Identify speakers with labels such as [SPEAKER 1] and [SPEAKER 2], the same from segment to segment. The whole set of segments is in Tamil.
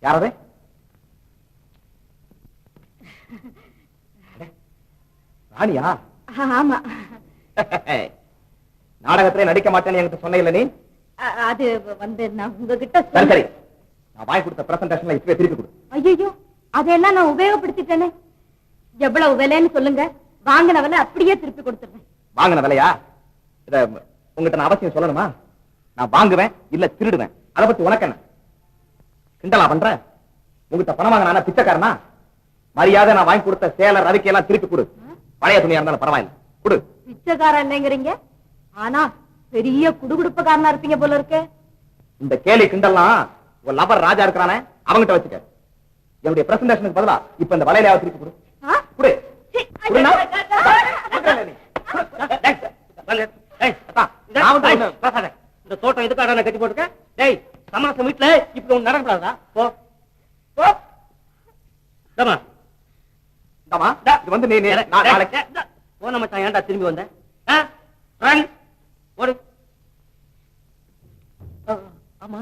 [SPEAKER 1] யாரது? ராணியா?
[SPEAKER 2] ஆமா.
[SPEAKER 1] நாடகத்திலே நடிக்க மாட்டேன்னு என்கிட்ட சொன்ன இல்ல நீ?
[SPEAKER 2] அது வந்து நான் உங்ககிட்ட
[SPEAKER 1] சரி, நான் வாங்கி கொடுத்த பிரசன்டேஷன்ல இப்பவே திருப்பி கொடு.
[SPEAKER 2] ஐயோ, அதெல்லாம் நான் உபயோகப்படுத்திட்டேனே. எவ்வளவு விலைன்னு சொல்லுங்க, வாங்கின விலை அப்படியே திருப்பி கொடுத்துருவேன்.
[SPEAKER 1] வாங்கின விலையா? இத உங்ககிட்ட நான் அவசியம் சொல்லணுமா? நான் வாங்குவேன் இல்ல திருடுவேன், அதை பத்தி உனக்கு என்ன? கிண்டலா பண்ற? உங்ககிட்ட பணம் வாங்க நான் பிச்சைக்காரனா? மரியாதை நான் வாங்கி கொடுத்த சேலை ரவிக்கு எல்லாம் திருப்பி கொடு. பழைய துணியா இருந்தாலும் பரவாயில்ல, கொடு. பிச்சைக்காரன் இல்லைங்கிறீங்க, ஆனா பெரிய குடுகுடுப்புக்காரனா இருப்பீங்க போல இருக்கு. இந்த கேலி கிண்டல்லாம் ஒரு லவர் ராஜா இருக்கிறானே அவங்கிட்ட வச்சுக்க. என்னுடைய பிரசன்டேஷனுக்கு பதிலா இப்ப இந்த வலையில திருப்பி கொடு. கொடு.
[SPEAKER 3] இந்த தோட்டம் எதுக்காக கட்டி போட்டுக்க? டேய், சமாசம் வீட்டுல இப்படி ஒண்ணு நடக்கூடாதா? போ போ.
[SPEAKER 1] இது வந்து நீ நாளைக்கு
[SPEAKER 3] போன மச்சான் ஏன்டா திரும்பி வந்த? ஓடு. ஆமா,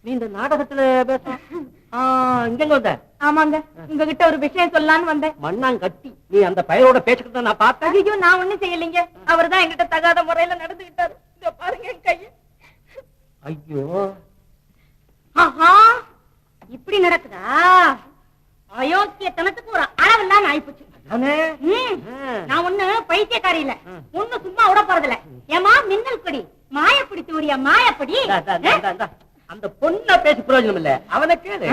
[SPEAKER 3] நீ இந்த நாடகத்துல பேச இங்க வந்த?
[SPEAKER 2] ஆமாங்க, உங்ககிட்ட ஒரு விஷயம் சொல்லலான்னு வந்தேன்.
[SPEAKER 3] மண்ணாங்கட்டி, நீ அந்த பையனோட பேச்சுக்கிட்ட நான் பார்த்தேன்.
[SPEAKER 2] ஐயோ, நான் ஒண்ணும் செய்யலைங்க. அவர் தான் என்கிட்ட தகாத முறையில நடந்துகிட்டாரு. இத பாருங்க என் கையை.
[SPEAKER 3] ஐயோ,
[SPEAKER 2] ஆஹா, இப்படி நடக்குதா? அயோக்கியத்தனத்துக்கு ஒரு அளவெல்லாம் ஆயிப்போச்சு. நான் ஒண்ணு பைத்தியக்காரி இல்ல, ஒண்ணு சும்மா விட போறதில்ல. ஏமா மின்னல் கொடி, மாயப்படி தூரியா மாயப்படி.
[SPEAKER 3] அந்த பொண்ண பேசி பிரயோஜனம் இல்ல, அவனை கேளு.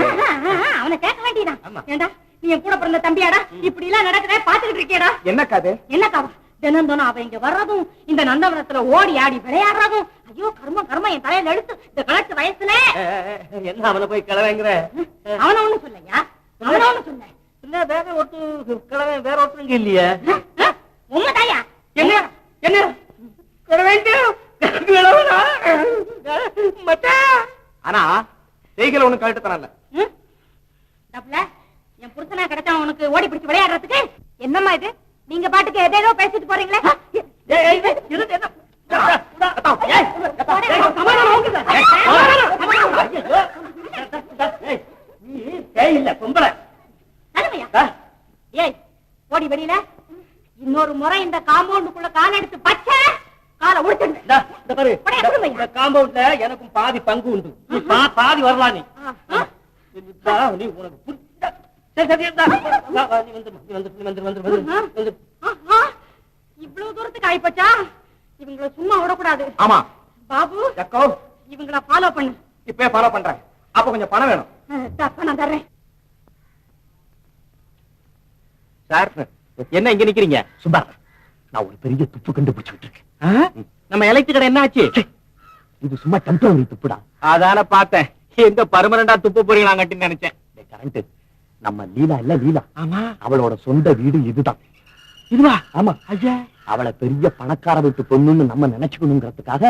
[SPEAKER 2] அவனை கேட்க வேண்டியதான். ஏண்டா, நீ என் கூட பிறந்த தம்பியாடா? இப்படி எல்லாம் நடக்குதே பாத்துக்கிட்டு இருக்கியடா?
[SPEAKER 1] என்னக்கா அது?
[SPEAKER 2] என்னக்காவா? தினம் தினம் அவ இங்க வர்றதும், இந்த நந்தவனத்துல ஓடி ஆடி விளையாடுறதும். ஐயோ கர்மம் கர்மம், என் தலையில எடுத்து இந்த கலெக்ட் வயசுல.
[SPEAKER 3] என்ன அவனை போய் கிளவைங்கிற?
[SPEAKER 2] அவன ஒண்ணு சொல்லையா? அவன ஒண்ணு சொல்ல
[SPEAKER 3] இல்ல, வேற ஒருத்தர் கிளவை, வேற ஒருத்தருங்க இல்லையே.
[SPEAKER 2] உண்மைதாயா?
[SPEAKER 3] என்ன என்ன
[SPEAKER 1] ஆனா செய்கல ஒண்ணு கழட்டுத்தன
[SPEAKER 2] என் புருஷனா கிடைச்சா உனக்கு ஓடி பிடிச்சு விளையாடுறதுக்கு. என்னம்மா இது, நீங்க பாட்டுக்கு எதேதோ பேசிட்டு போறீங்களே? ஓடி வெளியில. இன்னொரு முறை இந்த காம்பவுண்டுக்குள்ள கால் எடுத்து பச்சை காலை உடுத்து.
[SPEAKER 3] காம்பவுண்ட்ல எனக்கும் பாதி பங்கு உண்டு, பாதி வரலாம். நீ உனக்கு
[SPEAKER 2] இவ்வளவு தூரத்துக்கு ஆயிப்போச்சா? இவங்களை சும்மா விடக்கூடாது.
[SPEAKER 1] ஆமா
[SPEAKER 2] பாபு, இவங்கள ஃபாலோ பண்ணு.
[SPEAKER 1] இப்பவே ஃபாலோ பண்றேன். அப்ப கொஞ்சம் பணம் வேணும்.
[SPEAKER 2] நான் தர்றேன்.
[SPEAKER 1] சார், என்ன இங்க நிக்கிறீங்க? சும்மா, நான் ஒரு பெரிய துப்பு கண்டுபிடிச்சுட்டு இருக்கேன்.
[SPEAKER 3] நம்ம எலக்ட்ரிக் கடை என்ன ஆச்சு?
[SPEAKER 1] இது சும்மா டெம்பரரி துப்புடா.
[SPEAKER 3] அதான பார்த்தேன். எங்க பர்மனண்டா துப்பு போறீங்களாங்கன்னு நினைச்சேன்.
[SPEAKER 1] கரண்ட் நம்ம லீலா இல்ல, லீலா.
[SPEAKER 3] ஆமா,
[SPEAKER 1] அவளோட சொந்த வீடு இதுதான்.
[SPEAKER 3] இதுவா?
[SPEAKER 1] ஆமா.
[SPEAKER 3] ஐயா,
[SPEAKER 1] அவளை பெரிய பணக்கார வீட்டு பொண்ணுன்னு நம்ம நினைச்சுக்கணுங்கிறதுக்காக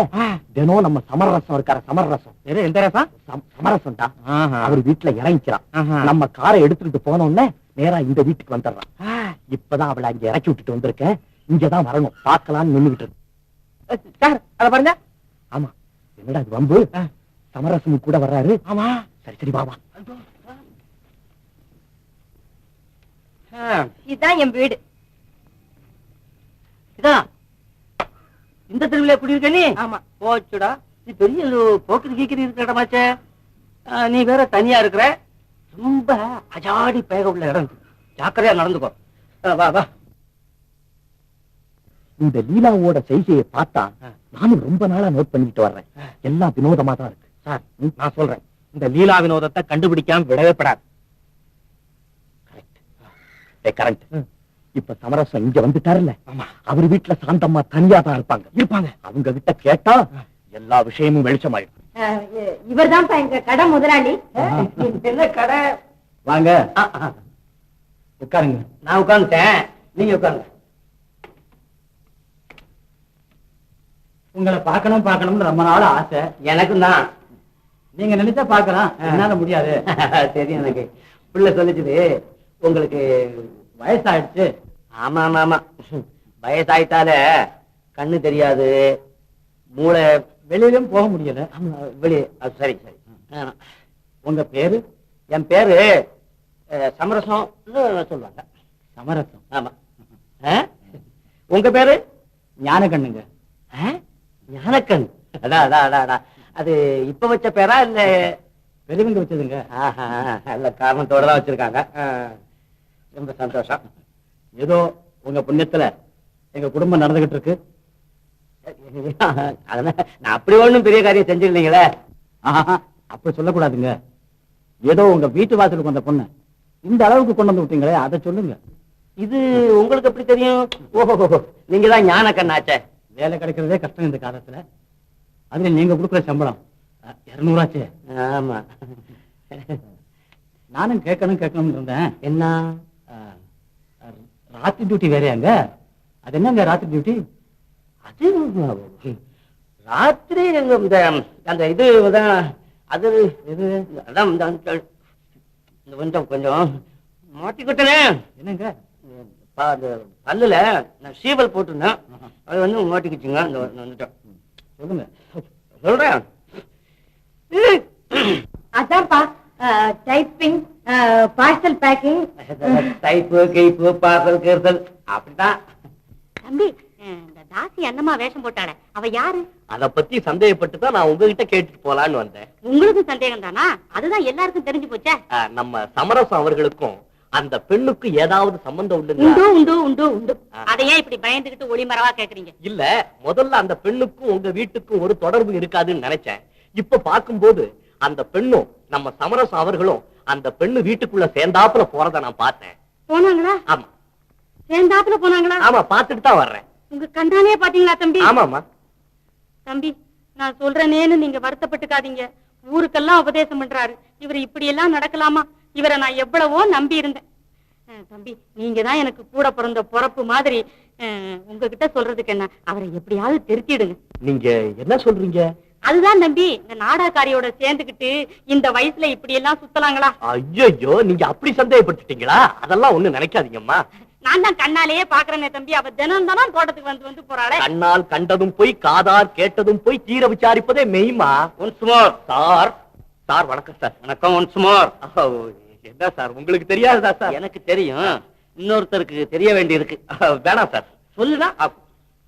[SPEAKER 1] தினம் நம்ம சமரசம் இருக்கார, சமரசம்.
[SPEAKER 3] எந்த ரசம்?
[SPEAKER 1] சமரசம் தான். அவர் வீட்டுல இறங்கிக்கிறான். நம்ம காரை எடுத்துட்டு போனோம்னே நேரா இந்த வீட்டுக்கு வந்துடுறான். இப்பதான் அவளை அங்க இறக்கி விட்டுட்டு வந்திருக்கேன். இங்கதான் வரணும், பாக்கலாம்னு நின்னுகிட்டு இருக்கு.
[SPEAKER 3] சார், அத பாருங்க.
[SPEAKER 1] ஆமா, என்னடா இது வம்பு? சமரசம் கூட வர்றாரு.
[SPEAKER 3] ஆமா,
[SPEAKER 1] சரி சரி, பாபா.
[SPEAKER 2] இதுதான் என் வீடு.
[SPEAKER 3] இதான் இந்த தெருவில குடியிருக்க நீ?
[SPEAKER 2] ஆமா.
[SPEAKER 3] போச்சுடா, நீ பெரிய போக்கிரி கீக்கிரி இருக்கிற இடமாச்சே. நீ வேற தனியா இருக்கிற. ரொம்ப அஜாடி பேக உள்ள இடம், ஜாக்கிரதையா நடந்துக்கோ. வா வா.
[SPEAKER 1] இந்த லீலாவோட செய்கையை பார்த்தா நானும் ரொம்ப நாளா நோட் பண்ணிட்டு வர்றேன். எல்லாம் வினோதமா தான் இருக்கு.
[SPEAKER 3] சார், நான் சொல்றேன், இந்த லீலா வினோதத்தை கண்டுபிடிக்காம விடவே படாது.
[SPEAKER 1] கரெக்ட். இப்ப சமரசம் இங்க வந்துட்டாருல்ல,
[SPEAKER 3] ஆமா,
[SPEAKER 1] அவர் வீட்டுல சாந்தம்மா தனியா தான் இருப்பாங்க. அவங்க கிட்ட கேட்டா எல்லா விஷயமும் வெளிச்சமாயிடும்.
[SPEAKER 2] இவர் தான் எங்க கடை முதலாளி.
[SPEAKER 3] என்ன கடை?
[SPEAKER 1] வாங்க, உட்காருங்க.
[SPEAKER 3] நான் உட்கார்ந்துட்டேன், நீங்க உட்காருங்க.
[SPEAKER 1] உங்களை பார்க்கணும்னு ரொம்ப நாள் ஆசை.
[SPEAKER 3] எனக்கும் தான்.
[SPEAKER 1] நீங்க நினைச்சா பார்க்கலாம், என்னால முடியாது.
[SPEAKER 3] தெரியும் எனக்கு. பிள்ளை சொல்லிச்சுது, உங்களுக்கு
[SPEAKER 1] வயசாயிடுச்சு.
[SPEAKER 3] ஆமா ஆமா ஆமா, வயசாயிட்டாலே கண்ணு தெரியாது, மூளை
[SPEAKER 1] வெளியிலும் போக முடியல.
[SPEAKER 3] வெளியே. சரி சரி.
[SPEAKER 1] உங்க பேரு?
[SPEAKER 3] என் பேரு சமரசம் சொல்லுவாங்க.
[SPEAKER 1] சமரசம்.
[SPEAKER 3] ஆமா. உங்க பேரு?
[SPEAKER 1] ஞானக்கண்ணுங்க.
[SPEAKER 3] ஞானக்கண். அதான் அதான் அதான் அதான். அது இப்ப வச்ச பேரா இல்ல
[SPEAKER 1] பெரியவங்க வச்சதுங்க.
[SPEAKER 3] நல்ல காரணத்தோட தான் வச்சிருக்காங்க. ரொம்ப சந்தோஷம்.
[SPEAKER 1] ஏதோ உங்க புண்ணியத்துல எங்க குடும்பம் நடந்துகிட்டு இருக்கு.
[SPEAKER 3] அதனால நான் அப்படி ஒண்ணும் பெரிய காரியம் செஞ்சிருந்தீங்களே.
[SPEAKER 1] அப்படி சொல்லக்கூடாதுங்க. ஏதோ உங்க வீட்டு வாசலுக்கு வந்த பொண்ணு இந்த அளவுக்கு கொண்டு வந்து விட்டீங்களே, அதை சொல்லுங்க.
[SPEAKER 3] இது உங்களுக்கு எப்படி தெரியும்? ஓஹோ, நீங்க தான் ஞானக்கண்ணாச்சே.
[SPEAKER 1] வேலை கிடைக்கிறதே கஷ்டம் இந்த காலத்துல. அதுல நீங்க கொடுக்குற சம்பளம் 200 ஆச்சு.
[SPEAKER 3] ஆமா.
[SPEAKER 1] நானும் கேட்கணும்னு இருந்தேன்.
[SPEAKER 3] என்ன?
[SPEAKER 1] ராத்திரி டியூட்டி வேறையாங்க? அது என்னங்க ராத்திரி டியூட்டி?
[SPEAKER 3] அது ராத்திரி இந்த அந்த இது அது இது அதான் கொஞ்சம் கொஞ்சம் மாட்டிக்கிட்டனே.
[SPEAKER 1] என்னங்க?
[SPEAKER 3] பல்லுல நான் சீவல் போட்டிருந்தேன், அது வந்து மாட்டிக்கிச்சுங்க. வந்துட்டேன்.
[SPEAKER 1] சொல்லுங்க.
[SPEAKER 3] சொல்றேன்.
[SPEAKER 2] அதான்ப்பா டைப்பிங், பார்சல் பேக்கிங்.
[SPEAKER 3] டைப்பு கீப்பு பார்சல் கீர்த்தல் அப்படிதான்.
[SPEAKER 2] தம்பி, இந்த தாசி அண்ணமா வேஷம் போட்டாளே, அவ யாரு?
[SPEAKER 3] அத பத்தி சந்தேகப்பட்டு தான் நான் உங்ககிட்ட கேட்டுட்டு போலான்னு வந்தேன்.
[SPEAKER 2] உங்களுக்கு சந்தேகம் தானா? அதுதான் எல்லாருக்கும் தெரிஞ்சு போச்சே.
[SPEAKER 3] நம்ம சமரசம் அவர்களுக்கும் அந்த பெண்ணுக்கு ஏதாவது சம்பந்தம்
[SPEAKER 2] உண்டு
[SPEAKER 3] உண்டு?
[SPEAKER 2] உண்டு உண்டு உண்டு. அதையே இப்படி பயந்துகிட்டு ஒளிமறைவா கேக்குறீங்க?
[SPEAKER 3] இல்ல, முதல்ல அந்த பெண்ணுக்கும் உங்க வீட்டுக்கும் ஒரு தொடர்பு இருக்காதுன்னு நினைச்சேன். இப்ப பார்க்கும்போது அந்த பெண்ணும் நம்ம சமரசம் அவர்களும் அந்த பெண்ணு வீட்டுக்குள்ள சேர்ந்தாப்புல போறத நான் பார்த்தேன்.
[SPEAKER 2] போனாங்களா?
[SPEAKER 3] ஆமா.
[SPEAKER 2] சேர்ந்தாப்புல போனாங்களா?
[SPEAKER 3] ஆமா, பார்த்துட்டு தான் வர்றேன்.
[SPEAKER 2] உங்க கண்டாலே பாத்தீங்களா தம்பி?
[SPEAKER 3] ஆமாமா.
[SPEAKER 2] தம்பி, நான் சொல்றேனேன்னு நீங்க வருத்தப்பட்டுக்காதீங்க. ஊருக்கெல்லாம் உபதேசம் பண்றாரு. இவர் இப்படி எல்லாம் நடக்கலாமா? இவரை நான் எவ்வளவோ நம்பி இருந்தேன். தம்பி, நீங்க தான் எனக்கு கூட பிறந்த பொறப்பு மாதிரி. உங்ககிட்ட சொல்றதுக்கு என்ன, அவரை எப்படியாவது திருத்திடுங்க.
[SPEAKER 3] நீங்க என்ன சொல்றீங்க?
[SPEAKER 2] அதுதான் தம்பி, இந்த நாடகாரியோட சேர்ந்துகிட்டு இந்த வயசுல இப்படி எல்லாம் சுத்தலாங்களா?
[SPEAKER 3] ஐயோ, நீங்க அப்படி சந்தேகப்பட்டுட்டீங்களா? அதெல்லாம் ஒண்ணு நினைக்காதீங்கம்மா.
[SPEAKER 2] நான் தான் கண்ணாலேயே பாக்குறேனே தம்பி. அவ தினம் தானே தோட்டத்துக்கு வந்து போறாளே.
[SPEAKER 3] கண்ணால் கண்டதும் போய் காதார் கேட்டதும் போய் தீர விசாரிப்பதே மெய்மா. Once more sir. சார் வணக்கம் சார். வணக்கம். Once more. என்ன சார், உங்களுக்கு தெரியாததா சார்? எனக்கு தெரியும், இன்னொருத்தருக்கு தெரிய வேண்டி இருக்கு. வேணாம் சார், சொல்லுனா.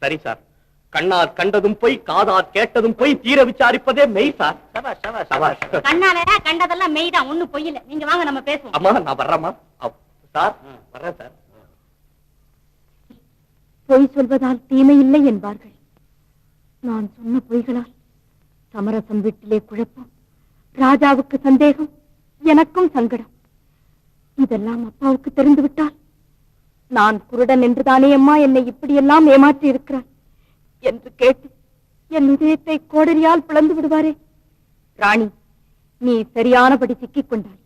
[SPEAKER 3] சரி சார். கண்ணால் கண்டதும் போய் காதார் கேட்டதும் போய் தீர விசாரிப்பதே மெய் சார்.
[SPEAKER 2] கண்ணால கண்டதெல்லாம் மெய் தான், ஒண்ணு பொய் இல்ல. நீங்க வாங்க, நம்ம பேசுவோம்.
[SPEAKER 3] அம்மா, நான் வர்றேம்மா. சார் வர்றேன் சார்.
[SPEAKER 2] பொய் சொல்வதால் தீமை இல்லை என்பார்கள். நான் சொன்ன பொய்களால் சமரசம் வீட்டிலே குழப்பம், ராஜாவுக்கு சந்தேகம், எனக்கும் சங்கடம். இதெல்லாம் அப்பாவுக்கு தெரிந்துவிட்டால் நான் குருடன் என்றுதானே அம்மா என்னை இப்படியெல்லாம் ஏமாற்றி இருக்கிறார் என்று கேட்டு என் இதயத்தை கோடரியால் பிளந்து விடுவாரே. ராணி, நீ சரியானபடி சிக்கிக் கொண்டாய்.